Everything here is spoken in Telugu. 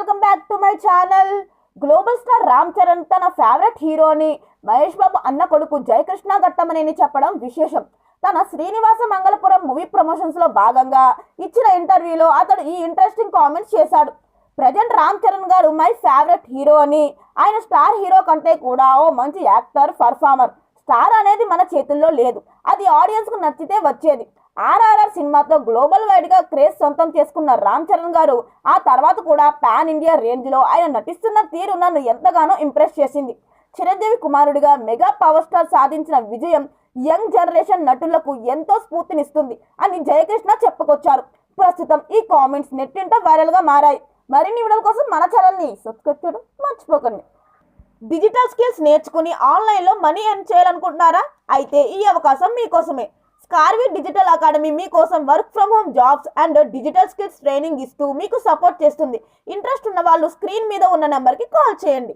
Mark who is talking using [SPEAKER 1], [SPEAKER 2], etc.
[SPEAKER 1] Welcome back to my channel. Global star Ram Charan తన ఫేవరెట్ హీరోని మహేష్ బాబు అన్న కొడుకు జయకృష్ణ ఘట్టమనేని చెప్పడం విశేషం. తన శ్రీనివాస మంగళపురం మూవీ ప్రమోషన్స్ లో భాగంగా ఇచ్చిన ఇంటర్వ్యూలో అతడు ఈ ఇంట్రెస్టింగ్ కామెంట్స్ చేశాడు. ప్రజెంట్ రామ్ చరణ్ గారు మై ఫేవరెట్ హీరో అని, ఆయన స్టార్ హీరో కంటే కూడా ఓ మంచి యాక్టర్, పర్ఫార్మర్. స్టార్ అనేది మన చేతుల్లో లేదు, అది ఆడియన్స్ కు నచ్చితే వచ్చేది. ఆర్ఆర్ఆర్ సినిమాతో గ్లోబల్ వైడ్ గా క్రేజ్ సొంతం చేసుకున్న రామ్ చరణ్ గారు ఆ తర్వాత కూడా పాన్ ఇండియా రేంజ్ లో ఆయన నటిస్తున్న తీరు నన్ను ఎంతగానో ఇంప్రెస్ చేసింది. చిరంజీవి కుమారుడిగా మెగా పవర్ స్టార్ సాధించిన విజయం యంగ్ జనరేషన్ నటులకు ఎంతో స్ఫూర్తినిస్తుంది అని జయకృష్ణ చెప్పుకొచ్చారు. ప్రస్తుతం ఈ కామెంట్స్ నెట్టింట వైరల్ గా మారాయి. మరిన్ని వీడియోల కోసం మన ఛానల్ ని సబ్స్క్రైబ్ చేయడం మర్చిపోకండి. డిజిటల్ స్కిల్స్ నేర్చుకుని ఆన్లైన్లో మనీ ఎర్న్ చేయాలనుకుంటున్నారా? అయితే ఈ అవకాశం మీకోసమే. స్కార్వి డిజిటల్ అకాడమీ మీకోసం work from home jobs and digital skills training ఇస్తూ మీకు సపోర్ట్ చేస్తుంది. ఇంట్రెస్ట్ ఉన్న వాళ్ళు స్క్రీన్ మీద ఉన్న నెంబర్కి కాల్ చేయండి.